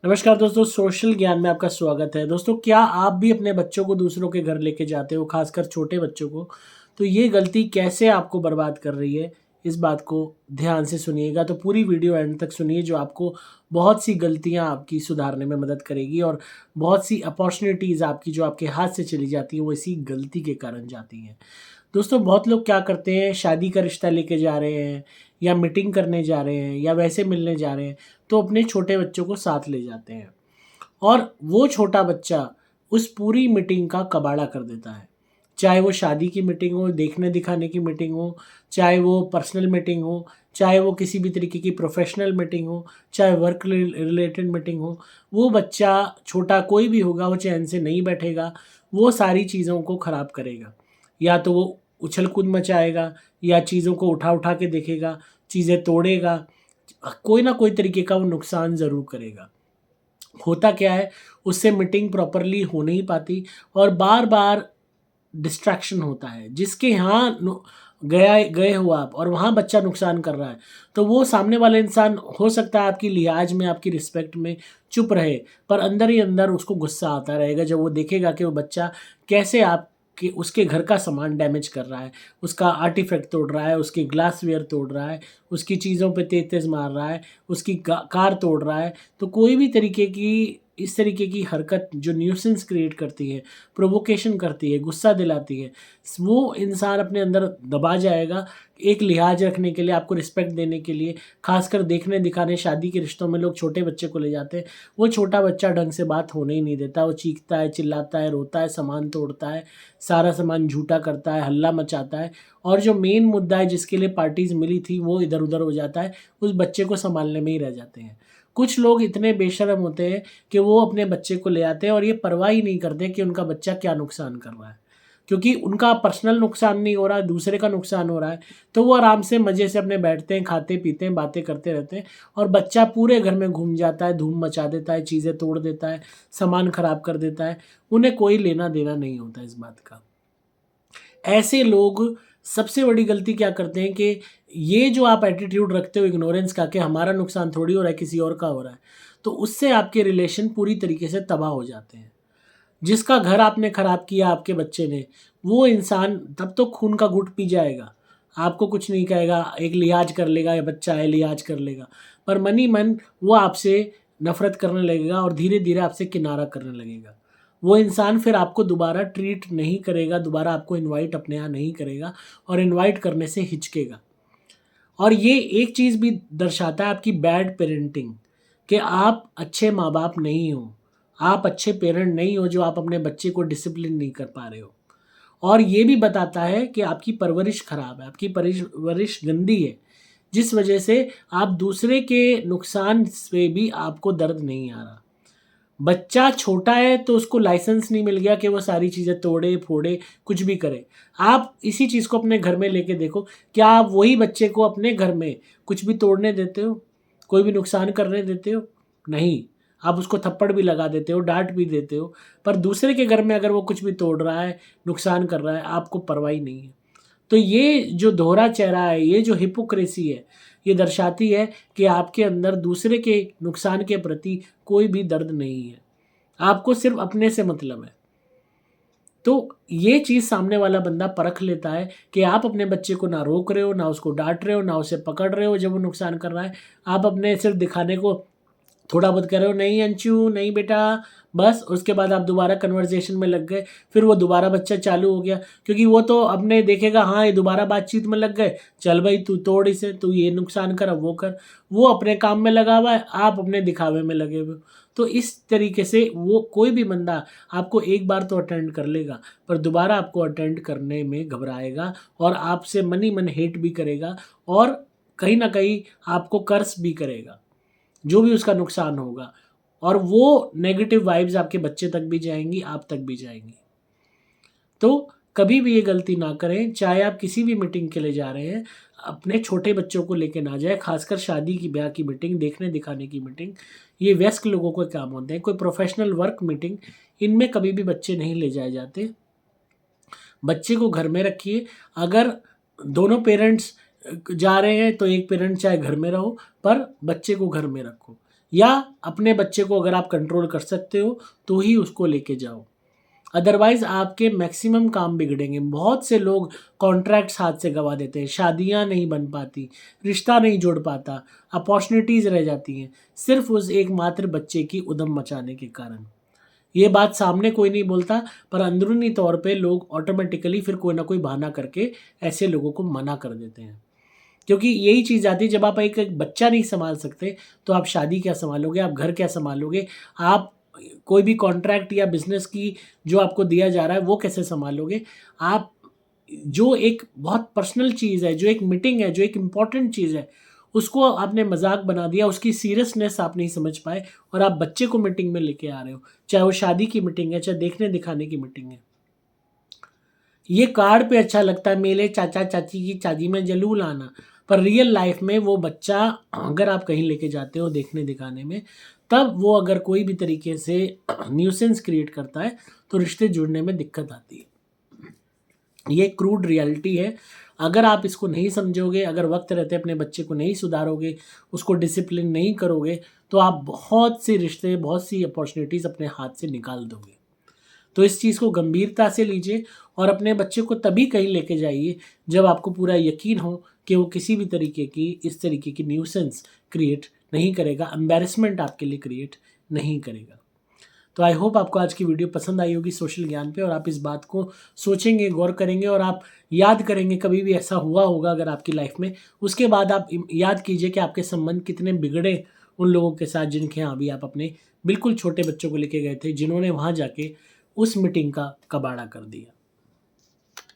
नमस्कार दोस्तों, सोशल ज्ञान में आपका स्वागत है। दोस्तों, क्या आप भी अपने बच्चों को दूसरों के घर लेके जाते हो, खासकर छोटे बच्चों को? तो ये गलती कैसे आपको बर्बाद कर रही है, इस बात को ध्यान से सुनिएगा। तो पूरी वीडियो एंड तक सुनिए, जो आपको बहुत सी गलतियाँ आपकी सुधारने में मदद करेगी और बहुत सी अपॉर्च्युनिटीज़ आपकी जो आपके हाथ से चली जाती हैं, वो इसी गलती के कारण जाती हैं। दोस्तों, बहुत लोग क्या करते हैं, शादी का रिश्ता लेके जा रहे हैं या मीटिंग करने जा रहे हैं या वैसे मिलने जा रहे हैं, तो अपने छोटे बच्चों को साथ ले जाते हैं और वो छोटा बच्चा उस पूरी मीटिंग का कबाड़ा कर देता है। चाहे वो शादी की मीटिंग हो, देखने दिखाने की मीटिंग हो, चाहे वो पर्सनल मीटिंग हो, चाहे वो किसी भी तरीके की प्रोफ़ेशनल मीटिंग हो, चाहे वर्क रिलेटेड मीटिंग हो, वो बच्चा छोटा कोई भी होगा, वो चैन से नहीं बैठेगा, वो सारी चीज़ों को ख़राब करेगा। या तो वो उछल-कूद मचाएगा या चीज़ों को उठा-उठा के देखेगा, चीज़ें तोड़ेगा, कोई ना कोई तरीके का वो नुकसान ज़रूर करेगा। होता क्या है, उससे मीटिंग प्रॉपरली हो नहीं पाती और बार-बार डिस्ट्रैक्शन होता है। जिसके यहाँ गए हो आप और वहाँ बच्चा नुकसान कर रहा है, तो वो सामने वाला इंसान हो सकता है आपकी लिहाज़ में, आपकी रिस्पेक्ट में चुप रहे, पर अंदर ही अंदर उसको गुस्सा आता रहेगा जब वो देखेगा कि वो बच्चा कैसे आपके उसके घर का सामान डैमेज कर रहा है, उसका आर्टिफ़ैक्ट तोड़ रहा है, उसके ग्लासवेयर तोड़ रहा है, उसकी चीज़ों पे तेज़-तेज़ मार रहा है, उसकी कार तोड़ रहा है। तो कोई भी तरीके की इस तरीके की हरकत जो न्यूसेंस क्रिएट करती है, प्रोवोकेशन करती है, गुस्सा दिलाती है, वो इंसान अपने अंदर दबा जाएगा। एक लिहाज़ रखने के लिए, आपको रिस्पेक्ट देने के लिए, ख़ासकर देखने दिखाने शादी के रिश्तों में लोग छोटे बच्चे को ले जाते हैं। वो छोटा बच्चा ढंग से बात होने ही नहीं देता, वो चीखता है, चिल्लाता है, रोता है, सामान तोड़ता है, सारा सामान झूठा करता है, हल्ला मचाता है और जो मेन मुद्दा है जिसके लिए पार्टीज़ मिली थी, वो इधर-उधर हो जाता है, उस बच्चे को सँभालने में ही रह जाते हैं। कुछ लोग इतने बेशर्म होते हैं कि वो अपने बच्चे को ले आते हैं और ये परवाह ही नहीं करते कि उनका बच्चा क्या नुकसान कर रहा है। क्योंकि उनका पर्सनल नुकसान नहीं हो रहा है, दूसरे का नुकसान हो रहा है, तो वो आराम से मज़े से अपने बैठते हैं, खाते-पीते हैं, बातें करते रहते हैं और बच्चा पूरे घर में घूम जाता है, धूम मचा देता है, चीज़ें तोड़ देता है, सामान खराब कर देता है। उन्हें कोई लेना-देना नहीं होता इस बात का। ऐसे लोग सबसे बड़ी गलती क्या करते हैं कि ये जो आप एटीट्यूड रखते हो इग्नोरेंस का कि हमारा नुकसान थोड़ी हो रहा है, किसी और का हो रहा है, तो उससे आपके रिलेशन पूरी तरीके से तबाह हो जाते हैं। जिसका घर आपने खराब किया आपके बच्चे ने, वो इंसान तब तो खून का घूँट पी जाएगा। आपको कुछ नहीं कहेगा, एक लिहाज़ कर लेगा, या बच्चा है लिहाज़ कर लेगा। पर मन ही मन वो आपसे नफ़रत करने लगेगा और धीरे-धीरे आपसे किनारा करने लगेगा। वो इंसान फिर आपको दोबारा ट्रीट नहीं करेगा, दोबारा आपको इनवाइट अपने यहाँ नहीं करेगा और इनवाइट करने से हिचकेगा। और ये एक चीज़ भी दर्शाता है आपकी बैड पेरेंटिंग, कि आप अच्छे माँ-बाप नहीं हो। आप अच्छे पेरेंट नहीं हो जो आप अपने बच्चे को डिसिप्लिन नहीं कर पा रहे हो। और ये भी बताता है कि आपकी परवरिश खराब है, आपकी परवरिश गंदी है, जिस वजह से आप दूसरे के नुकसान से भी आपको दर्द नहीं आ रहा। बच्चा छोटा है तो उसको लाइसेंस नहीं मिल गया कि वो सारी चीज़ें तोड़े, फोड़े, कुछ भी करे। आप इसी चीज़ को अपने घर में लेके देखो, क्या आप वही बच्चे को अपने घर में कुछ भी तोड़ने देते हो? कोई भी नुकसान करने देते हो? नहीं। आप उसको थप्पड़ भी लगा देते हो, डाँट भी देते हो, पर दूसरे के घर में अगर वो कुछ भी तोड़ रहा है, नुकसान कर रहा है, आपको परवाह ही नहीं है। तो ये जो दोहरा चेहरा है, ये जो हिपोक्रेसी है, ये दर्शाती है कि आपके अंदर दूसरे के नुकसान के प्रति कोई भी दर्द नहीं है। आपको सिर्फ़ अपने से मतलब है। तो ये चीज़ सामने वाला बंदा परख लेता है कि आप अपने बच्चे को ना रोक रहे हो, ना उसको डाँट रहे हो, ना उसे पकड़ रहे हो जब वो नुकसान कर रहा है। आप अपने सिर्फ़ दिखाने को थोड़ा बहुत कह रहे हो, नहीं अंशु, नहीं बेटा, बस उसके बाद आप दोबारा कन्वर्सेशन में लग गए। फिर वो दोबारा बच्चा चालू हो गया, क्योंकि वो तो अपने देखेगा, हाँ, ये दोबारा बातचीत में लग गए, चल भई तू तोड़ इसे, तू ये नुकसान कर, अब वो कर। वो अपने काम में लगा हुआ है, आप अपने दिखावे में लगे हुए हो। तो इस तरीके से वो कोई भी बंदा आपको एक बार तो अटेंड कर लेगा, पर दोबारा आपको अटेंड करने में घबराएगा और आपसे मन ही मन हेट भी करेगा और कहीं न कहीं आपको कर्स भी करेगा। जो भी उसका नुकसान होगा और वो नेगेटिव वाइब्स आपके बच्चे तक भी जाएँगी, आप तक भी जाएँगी। तो कभी भी ये गलती ना करें, चाहे आप किसी भी मीटिंग के लिए जा रहे हैं, अपने छोटे बच्चों को लेके ना जाएँ, ख़ासकर शादी की ब्याह की मीटिंग, देखने-दिखाने की मीटिंग, ये वयस्क लोगों के काम होते हैं। कोई प्रोफ़ेशनल वर्क मीटिंग, इनमें कभी भी बच्चे नहीं ले जाए जाते। बच्चे को घर में रखिए, अगर दोनों पेरेंट्स जा रहे हैं तो एक पेरेंट चाहे घर में रहो, पर बच्चे को घर में रखो। या अपने बच्चे को अगर आप कंट्रोल कर सकते हो तो ही उसको लेके जाओ, अदरवाइज़ आपके मैक्सिमम काम बिगड़ेंगे। बहुत से लोग कॉन्ट्रैक्ट्स हाथ से गँवा देते हैं, शादियाँ नहीं बन पाती, रिश्ता नहीं जुड़ पाता, अपॉर्च्युनिटीज़ रह जाती हैं, सिर्फ़ उस एकमात्र बच्चे की उद्यम मचाने के कारण। ये बात सामने कोई नहीं बोलता, पर अंदरूनी तौर पे लोग ऑटोमैटिकली फिर कोई ना कोई बहाना करके ऐसे लोगों को मना कर देते हैं। क्योंकि यही चीज़ आती है, जब आप एक बच्चा नहीं सँभाल सकते, तो आप शादी क्या सँभालोगे, आप घर क्या सँभालोगे, आप कोई भी कॉन्ट्रैक्ट या बिज़नेस की जो आपको दिया जा रहा है, वो कैसे सँभालोगे? आप जो एक बहुत पर्सनल चीज़ है, जो एक मीटिंग है, जो एक इम्पोर्टेंट चीज़ है, उसको आपने मज़ाक बना दिया, उसकी सीरियसनेस आप नहीं समझ पाए और आप बच्चे को मीटिंग में लेके आ रहे हो। चाहे वो शादी की मीटिंग है, चाहे देखने-दिखाने की मीटिंग है। ये कार्ड पे अच्छा लगता है, मेले चाचा-चाची की शादी में ज़रूर आना, पर रियल लाइफ़ में वो बच्चा अगर आप कहीं लेके जाते हो देखने-दिखाने में, तब वो अगर कोई भी तरीके से न्यूसेंस क्रिएट करता है, तो रिश्ते जुड़ने में दिक्कत आती है। ये क्रूड रियलिटी है। अगर आप इसको नहीं समझोगे, अगर वक़्त रहते अपने बच्चे को नहीं सुधारोगे, उसको डिसिप्लिन नहीं करोगे, तो आप बहुत से रिश्ते, बहुत सी अपॉर्च्युनिटीज़ अपने हाथ से निकाल दोगे। तो इस चीज़ को गंभीरता से लीजिए और अपने बच्चे को तभी कहीं लेके जाइए, जब आपको पूरा यकीन हो कि वो किसी भी तरीके की इस तरीके की न्यूसेंस क्रिएट नहीं करेगा, एम्बैरेसमेंट आपके लिए क्रिएट नहीं करेगा। तो आई होप आपको आज की वीडियो पसंद आई होगी सोशल ज्ञान पे और आप इस बात को सोचेंगे, गौर करेंगे और आप याद करेंगे, कभी भी ऐसा हुआ होगा अगर आपकी लाइफ में, उसके बाद आप याद कीजिए कि आपके संबंध कितने बिगड़े उन लोगों के साथ जिनके यहाँ भी आप अपने बिल्कुल छोटे बच्चों को लेके गए थे, जिन्होंने वहाँ जाके उस मीटिंग का कबाड़ा कर दिया।